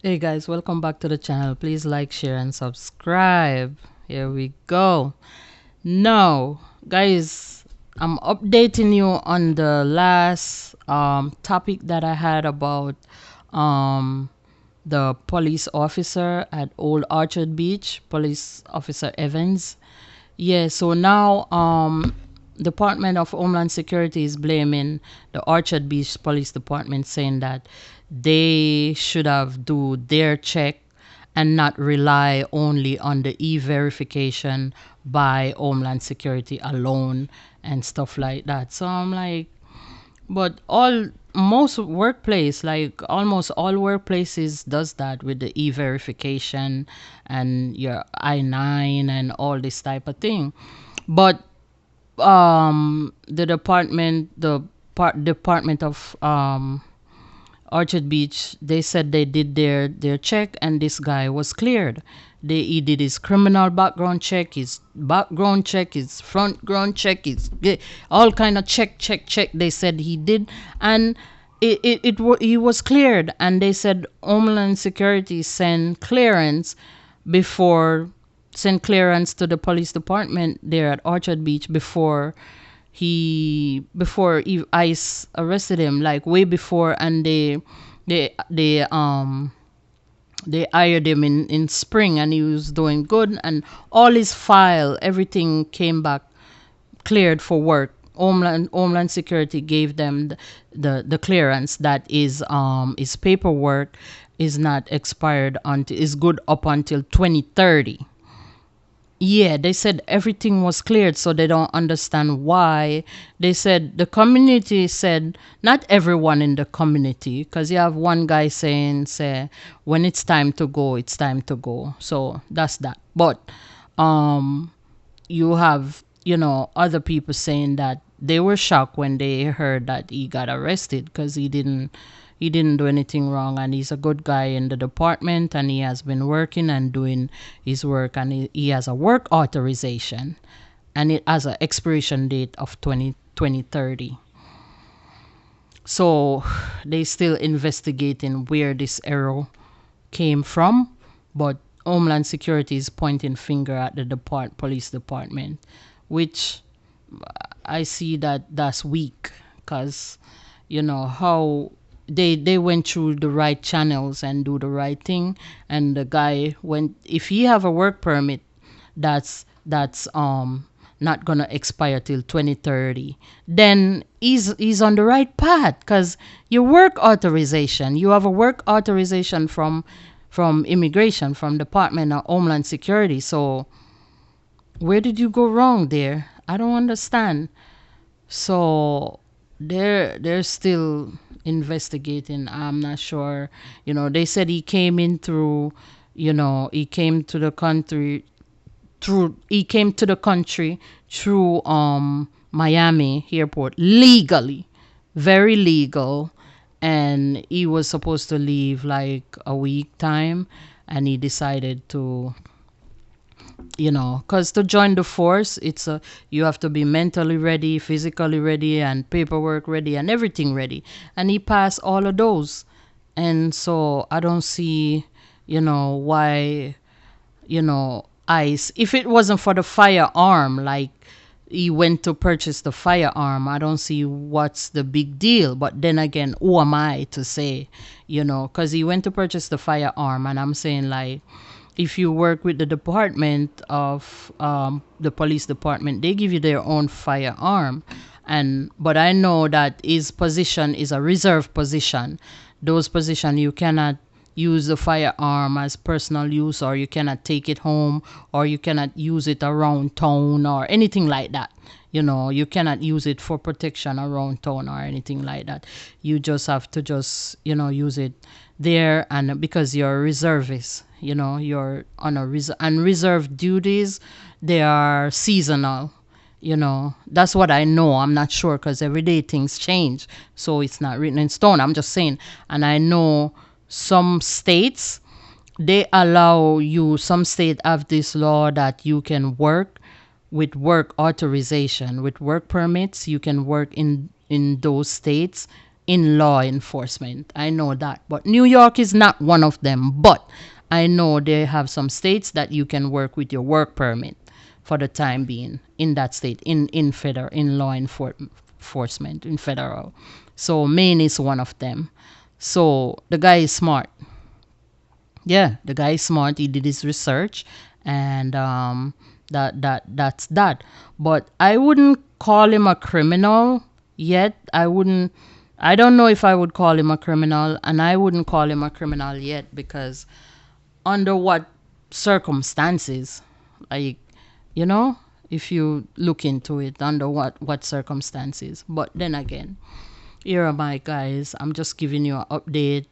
Hey guys, welcome back to the channel. Please like, share, and subscribe. Here we go. Now, guys, I'm updating you on the last topic that I had about um, the police officer at Old Orchard Beach, Police Officer Evans. Yeah, so now Department of Homeland Security is blaming the Orchard Beach Police Department, saying that they should have do their check and not rely only on the e-verification by Homeland Security alone and stuff like that. So I'm like, but all most workplace, like almost all workplaces does that with the e-verification and your I-9 and all this type of thing. But the department of Orchard Beach, they said they did their check and this guy was cleared. He did his criminal background check, his background check, his front ground check, all kind of check. They said he did, and he was cleared. And they said Homeland Security before sent clearance to the police department there at Orchard Beach before ICE arrested him, like way before, and they they um they hired him in spring, and he was doing good, and all his file, everything came back cleared for work. Homeland Security gave them the clearance that his paperwork is not expired until is good up until 2030. Yeah, they said everything was cleared, so they don't understand why. They said the community said, not everyone in the community, because you have one guy saying, say, when it's time to go, it's time to go. So that's that. But um, you have, other people saying that they were shocked when they heard that he got arrested because he didn't do anything wrong, and he's a good guy in the department, and he has been working and doing his work, and he has a work authorization, and it has an expiration date of 2030. So they still investigating where this error came from, but Homeland Security is pointing finger at the police department, which I see that that's weak, because how they went through the right channels and do the right thing, and the guy went, if he have a work permit that's not gonna expire till 2030, then he's on the right path, because your work authorization, you have a work authorization from immigration, from Department of Homeland Security. So where did you go wrong there? I don't understand. So they're still investigating. I'm not sure. They said he came in through, he came to the country through Miami airport legally, very legal, and he was supposed to leave like a week time, and he decided to, because to join the force, you have to be mentally ready, physically ready, and paperwork ready, and everything ready, and he passed all of those. And so I don't see, why, ICE, if it wasn't for the firearm, like he went to purchase the firearm, I don't see what's the big deal. But then again, who am I to say, because he went to purchase the firearm, and I'm saying, like, if you work with the department of the police department, they give you their own firearm. But I know that his position is a reserve position. Those position, you cannot use the firearm as personal use, or you cannot take it home, or you cannot use it around town or anything like that. You cannot use it for protection around town or anything like that. You just have to use it there, and because you're a reservist, you're on and reserve duties, they are seasonal. That's what I know. I'm not sure, because every day things change, so it's not written in stone. I'm just saying. And I know some states, some state have this law that you can work with work authorization, with work permits. You can work in those states in law enforcement. I know that. But New York is not one of them. But I know they have some states that you can work with your work permit for the time being in that state, in law enforcement, in federal. So Maine is one of them. So the guy is smart. Yeah, the guy is smart. He did his research, and that's that. But I wouldn't call him a criminal yet. I wouldn't. I don't know if I would call him a criminal, and I wouldn't call him a criminal yet because under what circumstances, like, you know, if you look into it, under what circumstances. But then again, here am I, guys. I'm just giving you an update.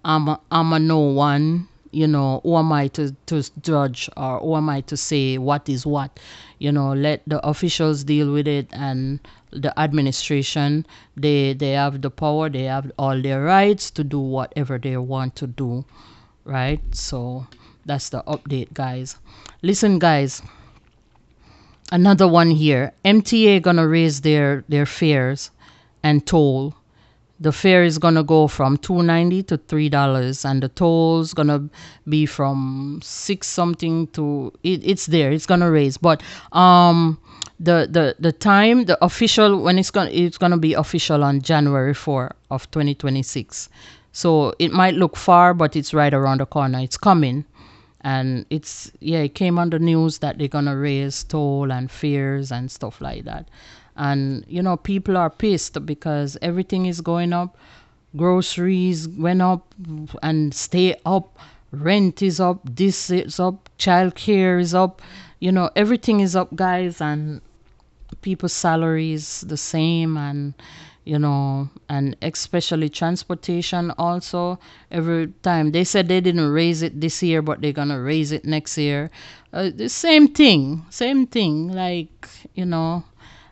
I'm a no one. You know, who am I to judge, or who am I to say what is what? You know, let the officials deal with it, and the administration, they have the power, they have all their rights to do whatever they want to do, right? So that's the update, guys. Listen, guys, another one here. MTA gonna raise their fares and toll. The fare is gonna go from $2.90 to $3, and the toll's gonna be from six something to it's there. It's gonna raise, but the time, the official, when it's gonna be official on January 4 of 2026. So it might look far, but it's right around the corner. It's coming. And it came on the news that they're gonna raise toll and fares and stuff like that. And you know, people are pissed because everything is going up. Groceries went up and stay up. Rent is up. This is up. Childcare is up. You know, everything is up, guys, and people's salaries the same, and you know, and especially transportation also. Every time they said they didn't raise it this year, but they're gonna raise it next year. The same thing, like, you know.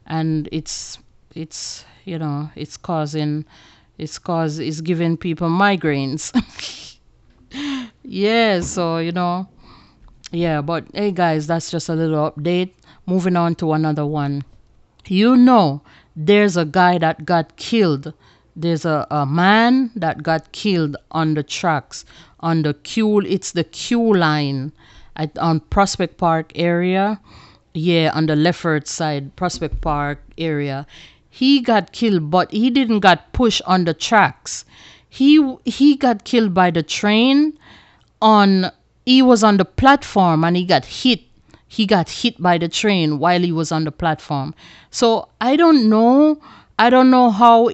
And it's you know, it's giving people migraines. Yeah, so you know, yeah. But hey, guys, that's just a little update. Moving on to another one. You know, there's a guy that got killed. There's a man that got killed on the tracks, on the it's the Q line on Prospect Park area. Yeah, on the Lefford side, Prospect Park area. He got killed, but he didn't got pushed on the tracks. He got killed by the train on he was on the platform, and he got hit by the train while he was on the platform. So I don't know how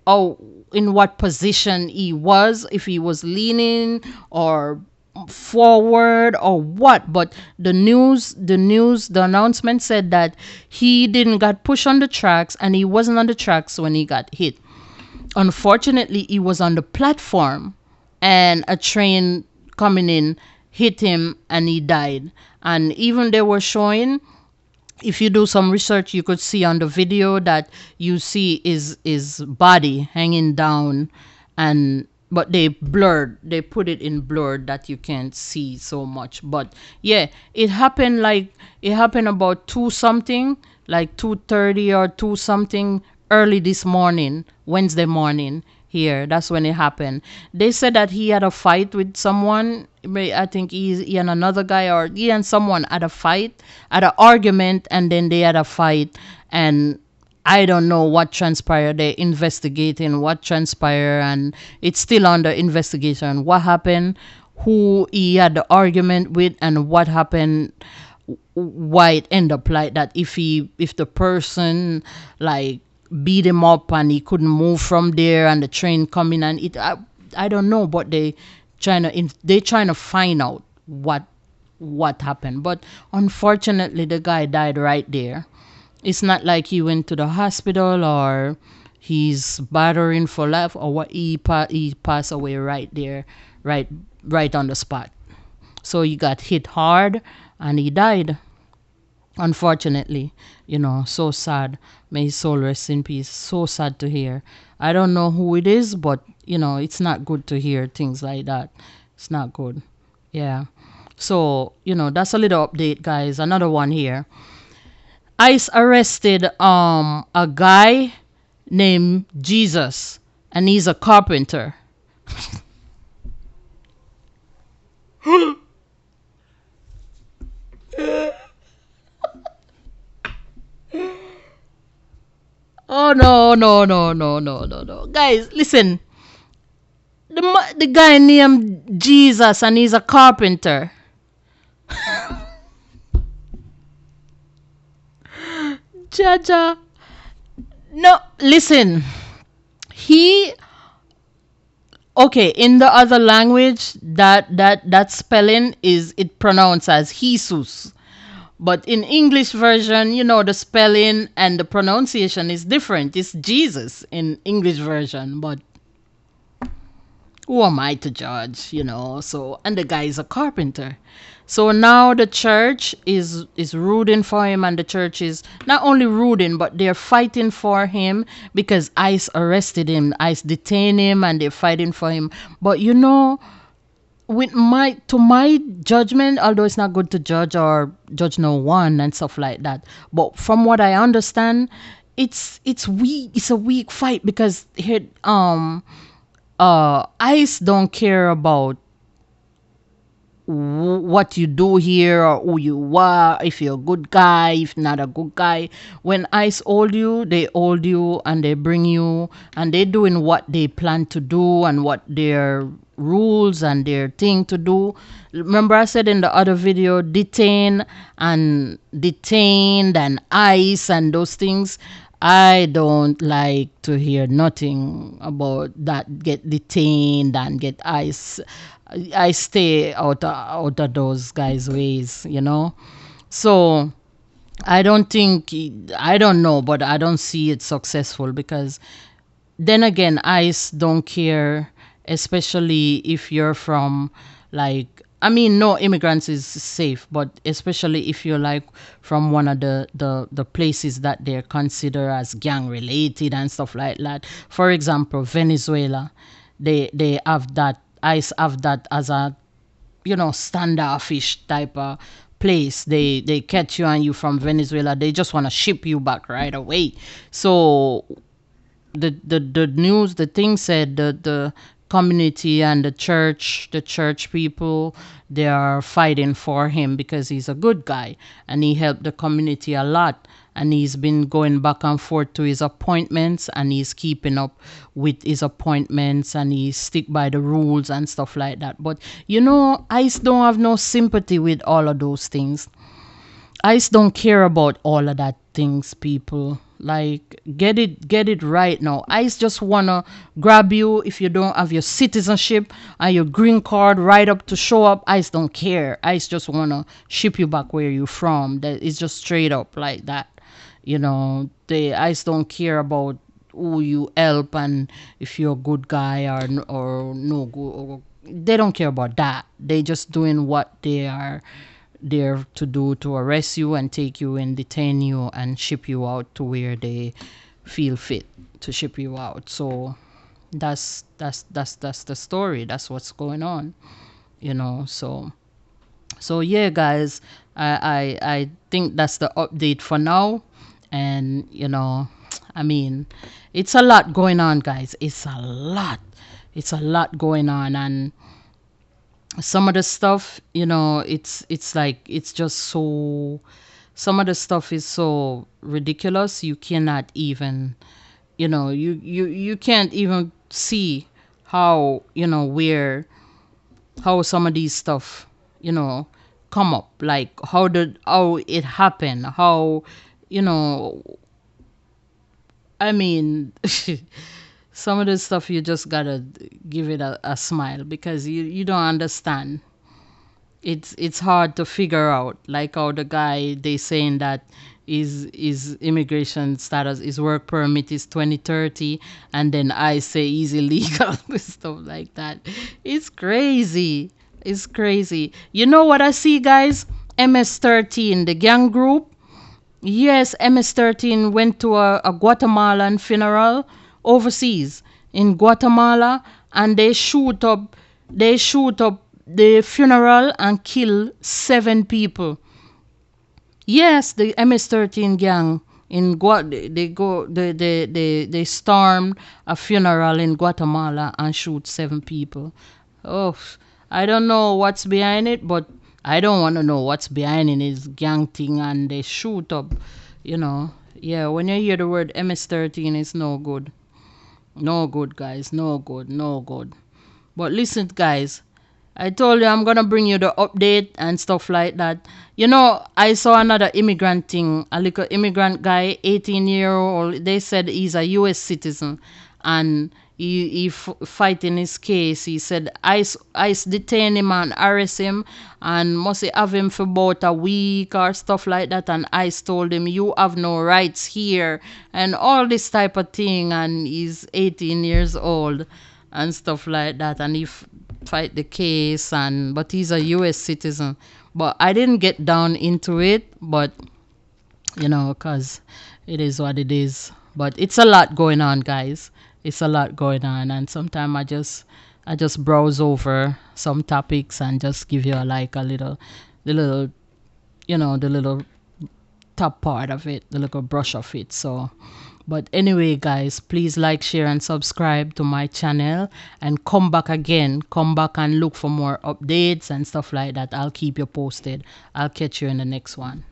how in what position he was, if he was leaning or forward or what. But the announcement said that he didn't got pushed on the tracks, and he wasn't on the tracks when he got hit. Unfortunately, he was on the platform, and a train coming in hit him, and he died. And even they were showing, if you do some research, you could see on the video that you see his body hanging down, and but they put it in blurred that you can't see so much. But yeah, it happened about two something, like 2:30 or two something, early this morning, Wednesday morning. Here, that's when it happened. They said that he had a fight with someone. I think he and another guy, or he and someone had a fight, had an argument, and then they had a fight. And I don't know what transpired. They're investigating what transpired, and it's still under investigation. What happened, who he had the argument with, and what happened, why it ended up like that. If the person, like, beat him up and he couldn't move from there, and the train coming, and I don't know, but they trying to find out what happened. But unfortunately, the guy died right there. It's not like he went to the hospital, or he's battering for life, or what. He passed away right there, right on the spot. So he got hit hard, and he died. Unfortunately, so sad. May his soul rest in peace. So sad to hear. I don't know who it is, but it's not good to hear things like that. It's not good. Yeah. So, that's a little update, guys. Another one here. ICE arrested a guy named Jesus, and he's a carpenter. Oh no, no, no, no, no, no, no. Guys, listen. The guy named Jesus and he's a carpenter. Jaja. No, listen. He okay, in the other language that spelling is it pronounced as Jesus. But in English version, the spelling and the pronunciation is different. It's Jesus in English version, but who am I to judge? So, and the guy is a carpenter. So now the church is rooting for him, and the church is not only rooting, but they're fighting for him because ICE arrested him, ICE detained him, and they're fighting for him. But with my judgment, although it's not good to judge or judge no one and stuff like that, but from what I understand, it's weak. It's a weak fight because here ICE don't care about what you do here or who you are, if you're a good guy, if not a good guy. When ICE hold you, they hold you and they bring you and they're doing what they plan to do and what their rules and their thing to do. Remember I said in the other video, detained and ICE and those things. I don't like to hear nothing about that get detained and get ICE. I stay out of those guys' ways. So I don't know, but I don't see it successful because then again, ICE don't care, especially if you're from like, I mean, no immigrants is safe, but especially if you're like from one of the places that they're considered as gang related and stuff like that. For example, Venezuela, they have that, ICE have that as a standoffish type of place. They catch you and you from Venezuela, they just want to ship you back right away. So the news, the thing said the community and the church people, they are fighting for him because he's a good guy and he helped the community a lot, and he's been going back and forth to his appointments and he's keeping up with his appointments and he stick by the rules and stuff like that. But ICE don't have no sympathy with all of those things. ICE don't care about all of that things, people. Like, get it right now. ICE just wanna grab you if you don't have your citizenship and your green card right up to show up. ICE don't care. ICE just wanna ship you back where you from. That it's just straight up like that. The ICE don't care about who you help and if you're a good guy or no good. They don't care about that. They just doing what they are there to do, to arrest you and take you and detain you and ship you out to where they feel fit to ship you out. So that's the story. That's what's going on. So yeah, guys, I think that's the update for now. And I mean, it's a lot going on, guys. It's a lot going on. And some of the stuff, it's like, it's just so, some of the stuff is so ridiculous, you cannot even, you can't even see how, where, how some of these stuff, come up, like how it happened, how, you know I mean, some of the stuff you just gotta give it a smile because you don't understand. It's hard to figure out. Like how the guy, they saying that his immigration status, his work permit is 2030, and then I say he's illegal and stuff like that. It's crazy. It's crazy. You know what I see, guys? MS-13, the gang group. Yes, MS-13 went to a Guatemalan funeral overseas in Guatemala, and they shoot up the funeral and kill 7 people. Yes, the MS-13 gang in they stormed a funeral in Guatemala and shoot 7 people. Oh, I don't know what's behind it, but I don't want to know what's behind it. Is gang thing and they shoot up, you know. Yeah, when you hear the word MS-13, it's no good. No good, guys. No good. No good. But listen, guys, I told you I'm gonna bring you the update and stuff like that. You know, I saw another immigrant thing, a little immigrant guy, 18-year-old. They said he's a U.S. citizen, and he fighting his case. He said ICE detain him and arrest him, and must have him for about a week or stuff like that. And ICE told him you have no rights here, and all this type of thing. And he's 18 years old and stuff like that, and he fight the case, and but he's a US citizen. But I didn't get down into it, but because it is what it is. But it's a lot going on, guys. It's a lot going on, and sometimes I just browse over some topics and just give you the little the little top part of it, the little brush of it. So, but anyway, guys, please like, share, and subscribe to my channel, and come back again. Come back and look for more updates and stuff like that. I'll keep you posted. I'll catch you in the next one.